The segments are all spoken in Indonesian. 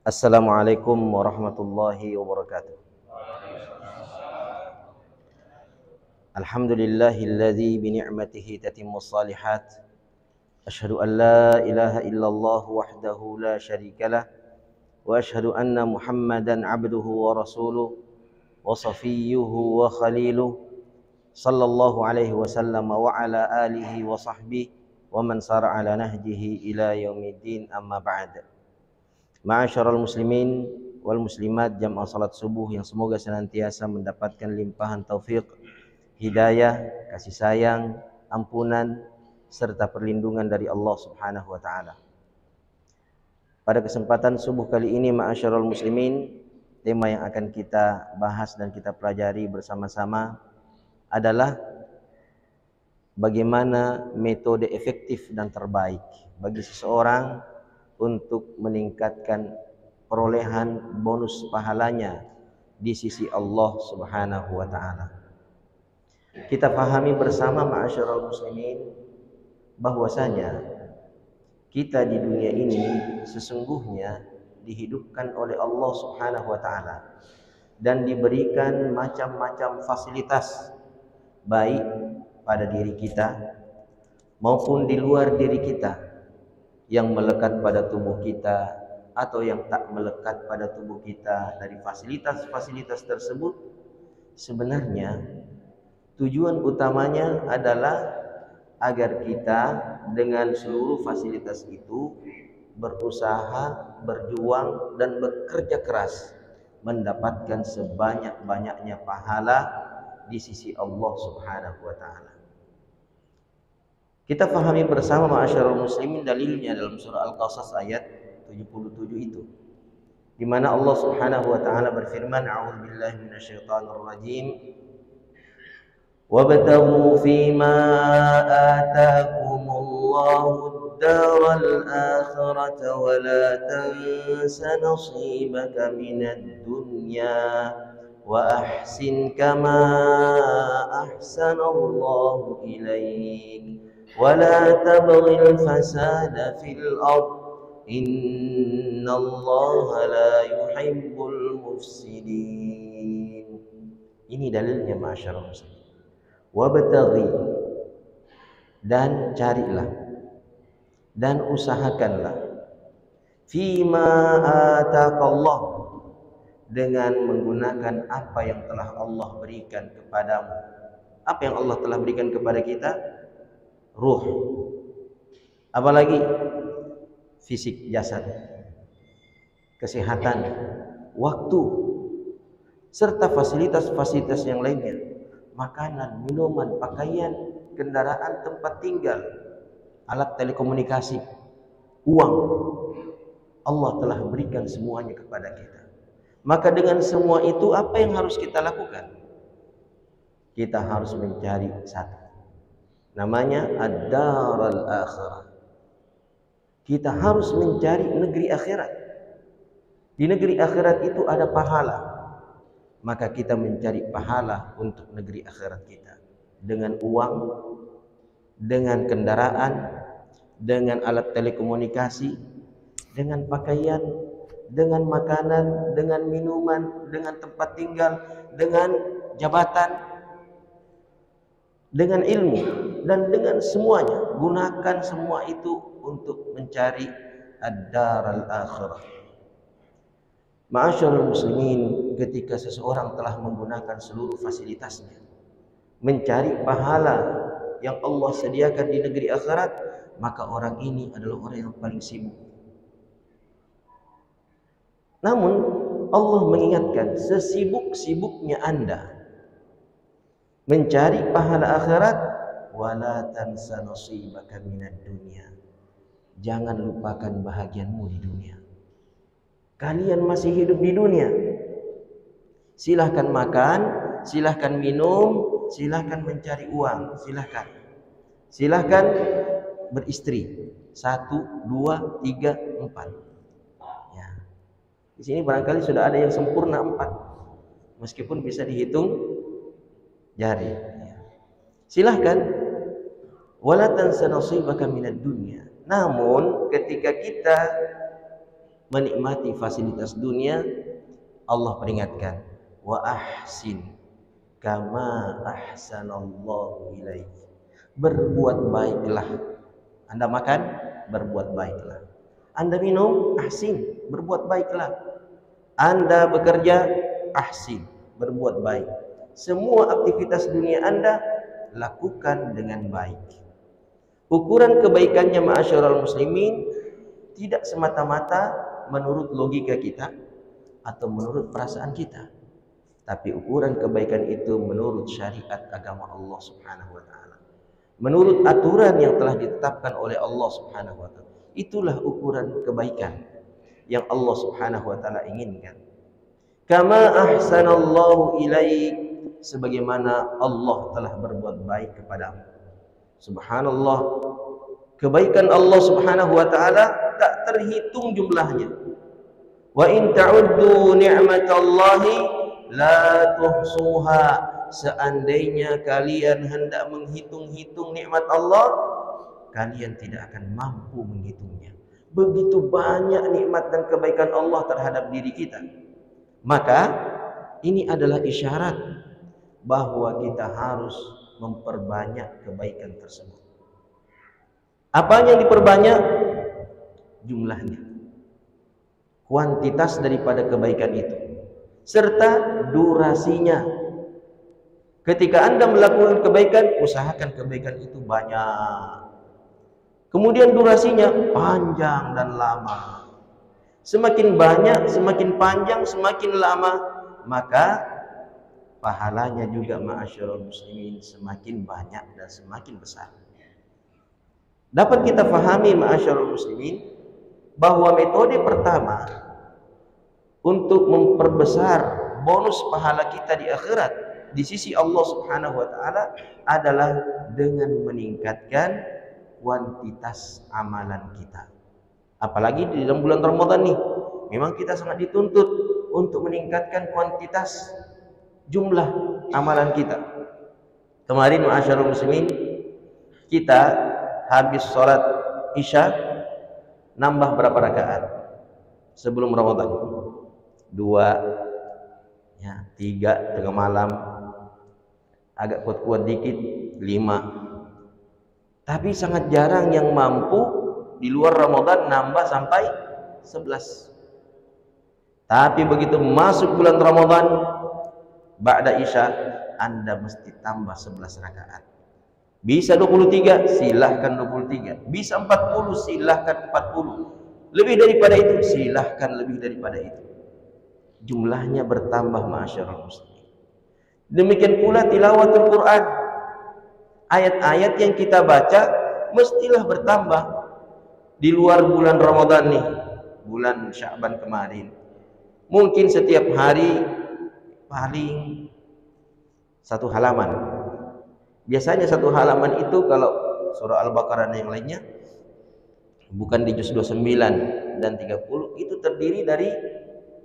Assalamualaikum warahmatullahi wabarakatuh. Alhamdulillahilladzi bi ni'matihi tatimmus shalihat. Asyhadu an la ilaha illallah wahdahu la syarikalah wa asyhadu anna Muhammadan abduhu wa rasuluh wa safiyyuhu wa khaliluh sallallahu alaihi wasallam wa ala alihi wa sahbihi wa man sara ala nahjihi ila yaumiddin, amma ba'd. Ma'asyiral muslimin wal muslimat, jamaah salat subuh yang semoga senantiasa mendapatkan limpahan taufik, hidayah, kasih sayang, ampunan serta perlindungan dari Allah Subhanahu wa taala. Pada kesempatan subuh kali ini, ma'asyiral muslimin, tema yang akan kita bahas dan kita pelajari bersama-sama adalah bagaimana metode efektif dan terbaik bagi seseorang untuk meningkatkan perolehan bonus pahalanya di sisi Allah Subhanahu wa taala. Kita pahami bersama, ma'asyiral muslimin, bahwasanya kita di dunia ini sesungguhnya dihidupkan oleh Allah Subhanahu wa taala dan diberikan macam-macam fasilitas baik pada diri kita maupun di luar diri kita, yang melekat pada tubuh kita atau yang tak melekat pada tubuh kita. Dari fasilitas-fasilitas tersebut sebenarnya tujuan utamanya adalah agar kita dengan seluruh fasilitas itu berusaha, berjuang dan bekerja keras mendapatkan sebanyak-banyaknya pahala di sisi Allah Subhanahu wa taala. Kita pahami bersama, ma'asyiral muslimin, dalilnya dalam surah Al-Qasas ayat 77 itu, di mana Allah Subhanahu wa taala berfirman, a'udzubillahi minasyaitonir rajim, wabtaghu fima ataakumullahu ad-daral akhirata wa la tansa nasibaka minad dunya wa ahsin kama ahsanallahu ilaik ولا تبغ الفساد في الأرض إن الله لا يحب المفسدين. Ini dalilnya, ma'asyiral muslimin. Wabtaghi, dan carilah dan usahakanlah, fima ataqallah, dengan menggunakan apa yang telah Allah berikan kepadamu. Apa yang Allah telah berikan kepada kita? Ruh, apalagi fisik, jasad, kesehatan, waktu, serta fasilitas-fasilitas yang lainnya, makanan, minuman, pakaian, kendaraan, tempat tinggal, alat telekomunikasi, uang. Allah telah berikan semuanya kepada kita. Maka dengan semua itu, apa yang harus kita lakukan? Kita harus mencari satu, namanya ad-daral akhirah. Kita harus mencari negeri akhirat. Di negeri akhirat itu ada pahala. Maka kita mencari pahala untuk negeri akhirat kita dengan uang, dengan kendaraan, dengan alat telekomunikasi, dengan pakaian, dengan makanan, dengan minuman, dengan tempat tinggal, dengan jabatan, dengan ilmu, dan dengan semuanya. Gunakan semua itu untuk mencari ad-daral akhirah. Ma'asyiral muslimin, ketika seseorang telah menggunakan seluruh fasilitasnya mencari pahala yang Allah sediakan di negeri akhirat, maka orang ini adalah orang yang paling sibuk. Namun Allah mengingatkan, sesibuk-sibuknya Anda mencari pahala akhirat, wala tansa nasibaka minad dunya, jangan lupakan bahagianmu di dunia. Kalian masih hidup di dunia, silahkan makan, silahkan minum, silahkan mencari uang, silahkan beristri 1, 2, 3, 4. Ya. Di sini barangkali sudah ada yang sempurna 4, meskipun bisa dihitung jari. Silahkan, wala tansa nasibaka minad dunya. Namun ketika kita menikmati fasilitas dunia, Allah peringatkan, wa ahsin kama ahsanallahu ilaik. Berbuat baiklah. Anda makan, berbuat baiklah. Anda minum, ahsin, berbuat baiklah. Anda bekerja, ahsin, berbuat baik. Semua aktivitas dunia Anda lakukan dengan baik. Ukuran kebaikannya ma'asyiral muslimin tidak semata-mata menurut logika kita atau menurut perasaan kita, tapi ukuran kebaikan itu menurut syariat agama Allah Subhanahu wa taala, menurut aturan yang telah ditetapkan oleh Allah Subhanahu wa taala. Itulah ukuran kebaikan yang Allah Subhanahu wa taala inginkan. Kama ahsanallahu ilaik, sebagaimana Allah telah berbuat baik kepadamu. Subhanallah, kebaikan Allah Subhanahu wa taala tak terhitung jumlahnya. Wa in ta'uddu ni'matallahi la tuhsuha. Seandainya kalian hendak menghitung-hitung nikmat Allah, kalian tidak akan mampu menghitungnya. Begitu banyak nikmat dan kebaikan Allah terhadap diri kita. Maka ini adalah isyarat bahwa kita harus memperbanyak kebaikan tersebut. Apa yang diperbanyak? Jumlahnya, kuantitas daripada kebaikan itu, serta durasinya. Ketika Anda melakukan kebaikan, usahakan kebaikan itu banyak. Kemudian durasinya panjang dan lama. Semakin banyak, semakin panjang, semakin lama, maka pahalanya juga ma'asyiral muslimin semakin banyak dan semakin besar. Dapat kita fahami ma'asyiral muslimin bahwa metode pertama untuk memperbesar bonus pahala kita di akhirat di sisi Allah Subhanahu wa taala adalah dengan meningkatkan kuantitas amalan kita. Apalagi di dalam bulan Ramadan nih, memang kita sangat dituntut untuk meningkatkan kuantitas jumlah amalan kita. Kemarin ma'asyiral muslimin, kita habis sholat Isya nambah berapa rakaat sebelum Ramadan? 2, ya, 3 tengah malam, agak kuat-kuat dikit 5. Tapi sangat jarang yang mampu di luar Ramadan nambah sampai 11. Tapi begitu masuk bulan Ramadan, ba'da Isya, Anda mesti tambah 11 rakaat. Bisa 23, silahkan 23. Bisa 40, silahkan 40. Lebih daripada itu, silahkan lebih daripada itu. Jumlahnya bertambah ma'asyiral muslimin. Demikian pula tilawatul Quran. Ayat-ayat yang kita baca mestilah bertambah. Di luar bulan Ramadan nih, bulan Sya'ban kemarin, mungkin setiap hari paling 1 halaman. Biasanya 1 halaman itu kalau surah Al-Baqarah dan yang lainnya, bukan di juz 29 dan 30, itu terdiri dari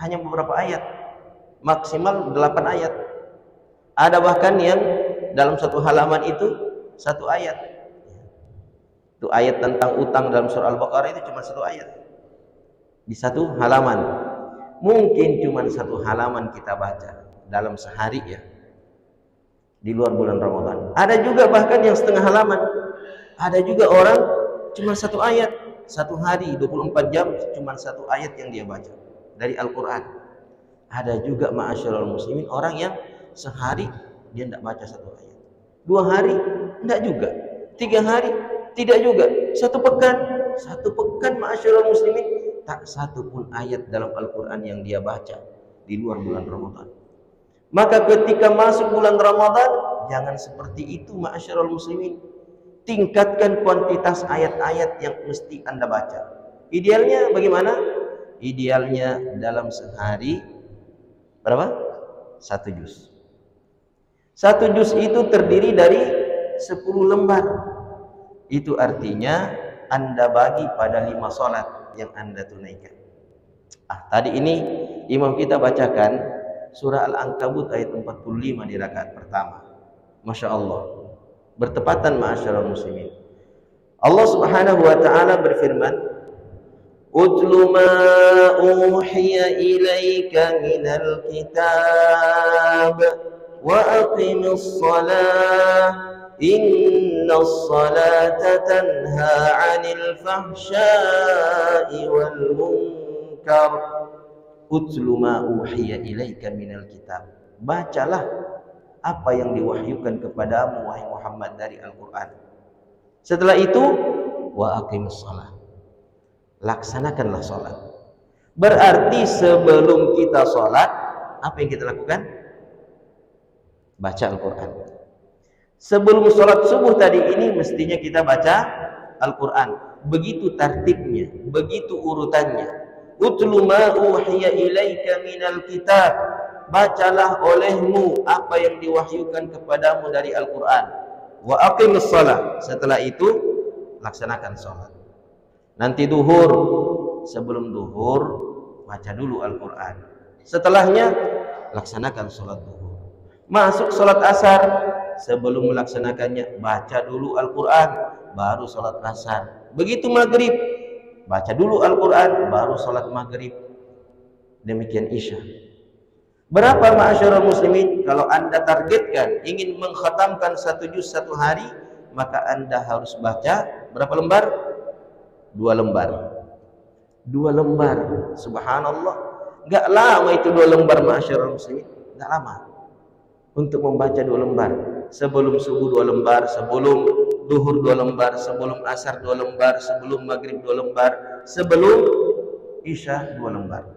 hanya beberapa ayat, maksimal 8 ayat. Ada bahkan yang dalam 1 halaman itu 1 ayat. Itu ayat tentang utang dalam surah Al-Baqarah itu cuma 1 ayat di 1 halaman. Mungkin cuma 1 halaman kita baca dalam sehari, ya, di luar bulan Ramadan. Ada juga bahkan yang setengah halaman. Ada juga orang cuma 1 ayat, 1 hari 24 jam cuma 1 ayat yang dia baca dari Al-Quran. Ada juga ma'asyiral muslimin orang yang sehari dia tidak baca 1 ayat, 2 hari tidak juga, 3 hari tidak juga, 1 pekan ma'asyiral muslimin tak 1 pun ayat dalam Al-Quran yang dia baca di luar bulan Ramadan. Maka ketika masuk bulan Ramadan, jangan seperti itu ma'asyiral muslimin. Tingkatkan kuantitas ayat-ayat yang mesti Anda baca. Idealnya bagaimana? Idealnya dalam sehari berapa? 1 juz. 1 juz itu terdiri dari 10 lembar. Itu artinya Anda bagi pada 5 sholat yang Anda tunaikan. Tadi ini imam kita bacakan surah Al-Ankabut ayat 45 di rakaat pertama. Masya Allah, bertepatan ma'asyiral muslimin. Allah Subhanahu wa ta'ala berfirman, Utlu ma uhiya ilaika minal kitab wa aqimis salah innas salata tanha 'anil fahsya'i wal munkar. Utlu ma uhiya ilaika minal kitab. Bacalah apa yang diwahyukan kepadamu wahai Muhammad dari Al-Qur'an. Setelah itu wa aqimis shalah. Laksanakanlah salat. Berarti sebelum kita salat, apa yang kita lakukan? Baca Al-Qur'an. Sebelum salat subuh tadi ini mestinya kita baca Al-Qur'an. Begitu tertibnya, begitu urutannya. Utlu ma uhiya ilaika minal kitab. Bacalah olehmu apa yang diwahyukan kepadamu dari Al-Qur'an. Wa aqimis shalah. Setelah itu laksanakan salat. Nanti duhur, sebelum duhur baca dulu Al-Qur'an. Setelahnya laksanakan salat duhur. Masuk salat asar, sebelum melaksanakannya baca dulu Al-Qur'an, baru salat asar. Begitu maghrib, baca dulu Al-Qur'an, baru salat maghrib. Demikian isya. Berapa ma'asyiral muslimin? Kalau Anda targetkan ingin mengkhatamkan 1 juz 1 hari, maka Anda harus baca berapa lembar? 2 lembar. 2 lembar. Subhanallah. Enggak lama itu 2 lembar ma'asyiral muslimin. Enggak lama. Untuk membaca 2 lembar. Sebelum subuh 2 lembar, sebelum duhur 2 lembar, sebelum asar 2 lembar, sebelum maghrib 2 lembar, sebelum isya 2 lembar.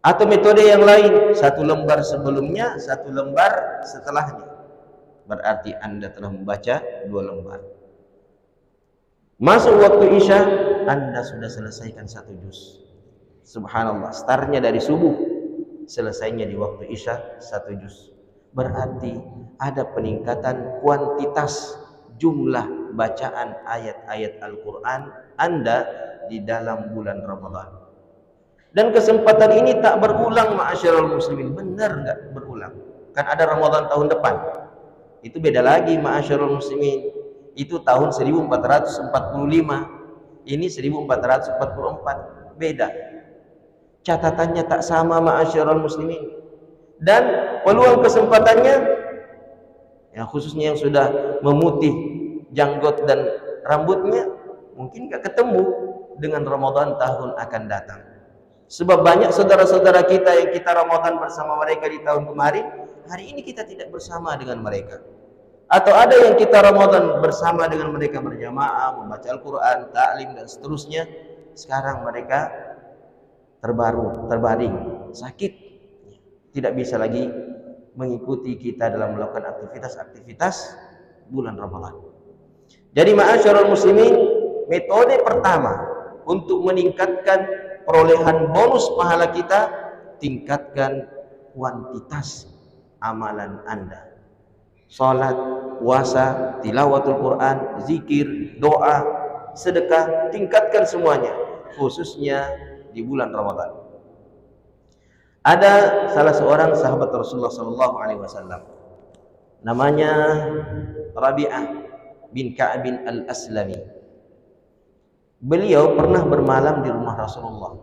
Atau metode yang lain, 1 lembar sebelumnya, 1 lembar setelahnya. Berarti Anda telah membaca 2 lembar. Masuk waktu isya, Anda sudah selesaikan 1 juz. Subhanallah, startnya dari subuh, selesainya di waktu isya 1 juz. Berarti ada peningkatan kuantitas jumlah bacaan ayat-ayat Al-Quran Anda di dalam bulan Ramadan. Dan kesempatan ini tak berulang ma'asyiral muslimin. Benar nggak berulang? Kan ada Ramadan tahun depan. Itu beda lagi ma'asyiral muslimin. Itu tahun 1445. Ini 1444. Beda. Catatannya tak sama ma'asyiral muslimin. Dan peluang kesempatannya, yang khususnya yang sudah memutih janggot dan rambutnya, mungkin gak ketemu dengan Ramadan tahun akan datang. Sebab banyak saudara-saudara kita yang kita Ramadan bersama mereka di tahun kemarin, hari ini kita tidak bersama dengan mereka. Atau ada yang kita Ramadan bersama dengan mereka berjamaah, membaca Al-Quran, ta'lim dan seterusnya. Sekarang mereka terbaring, sakit, tidak bisa lagi mengikuti kita dalam melakukan aktivitas-aktivitas bulan Ramadan. Jadi ma'asyiral muslimin, metode pertama untuk meningkatkan perolehan bonus pahala kita, tingkatkan kuantitas amalan Anda. Salat, puasa, tilawatul Quran, zikir, doa, sedekah, tingkatkan semuanya, khususnya di bulan Ramadan. Ada salah seorang sahabat Rasulullah SAW, namanya Rabi'ah bin Ka'ab al-Aslami. Beliau pernah bermalam di rumah Rasulullah.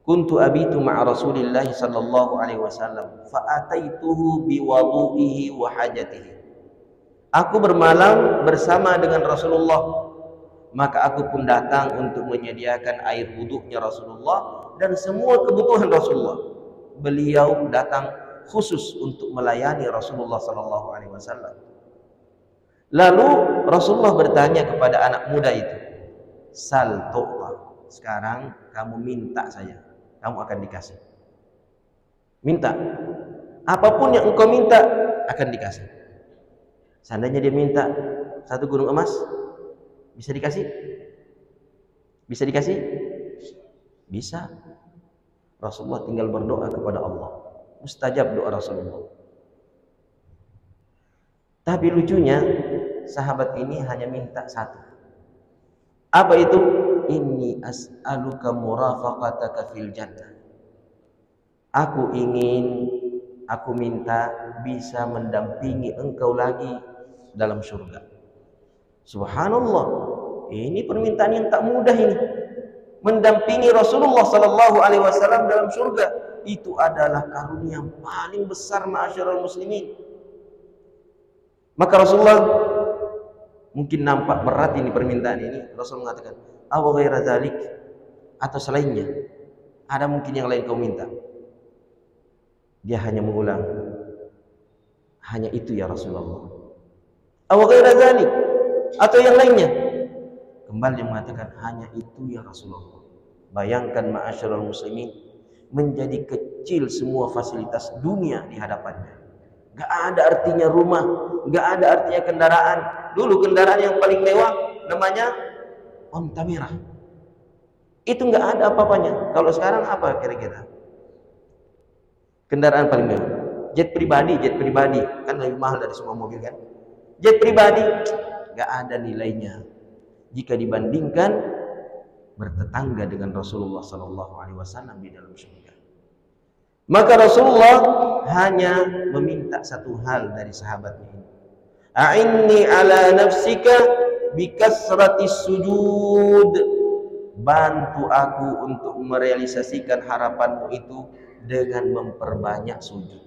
Kuntu abitu ma'a Rasulillah sallallahu alaihi wasallam fa ataituhu bi wudu'ihi wa hajatihi. Aku bermalam bersama dengan Rasulullah, maka aku pun datang untuk menyediakan air wuduknya Rasulullah dan semua kebutuhan Rasulullah. Beliau datang khusus untuk melayani Rasulullah sallallahu alaihi wasallam. Lalu Rasulullah bertanya kepada anak muda itu, "Sal tu'ta." Sekarang kamu minta saja, kamu akan dikasih. Minta. Apapun yang engkau minta akan dikasih. Seandainya dia minta 1 gunung emas, bisa dikasih? Bisa dikasih? Bisa. Rasulullah tinggal berdoa kepada Allah. Mustajab doa Rasulullah. Tapi lucunya, sahabat ini hanya minta 1. Apa itu? Inni as'aluka murafaqataka fil jannah. Aku minta bisa mendampingi engkau lagi dalam surga. Subhanallah, ini permintaan yang tak mudah ini. mendampingi Rasulullah sallallahu alaihi wasallam dalam surga. Itu adalah karunia yang paling besar ma'asyiral muslimin. Maka Rasulullah mungkin nampak berat ini permintaan ini. Rasul mengatakan, "Aw ghaira dzalik?" Atau selainnya. Ada mungkin yang lain kau minta. Dia hanya mengulang, hanya itu ya Rasulullah. Aw ghaira dzalik? Atau yang lainnya? Kembali dia mengatakan, hanya itu ya Rasulullah. Bayangkan ma'asyiral muslimin, menjadi kecil semua fasilitas dunia di hadapannya. Gak ada artinya rumah, gak ada artinya kendaraan. Dulu kendaraan yang paling mewah namanya onta merah. Itu gak ada apa-apanya. Kalau sekarang apa kira-kira? Kendaraan paling mewah. Jet pribadi kan lebih mahal dari semua mobil kan. Jet pribadi gak ada nilainya jika dibandingkan bertetangga dengan Rasulullah sallallahu alaihi wasallam di dalam surga. Maka Rasulullah hanya meminta satu hal dari sahabatnya ini. A'inni ala nafsika bikasratis sujud. Bantu aku untuk merealisasikan harapanmu itu dengan memperbanyak sujud.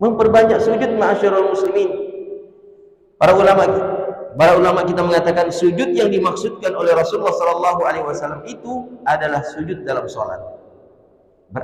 Memperbanyak sujud ma'asyiral muslimin. Para ulama kita mengatakan sujud yang dimaksudkan oleh Rasulullah sallallahu alaihi wasallam itu adalah sujud dalam salat.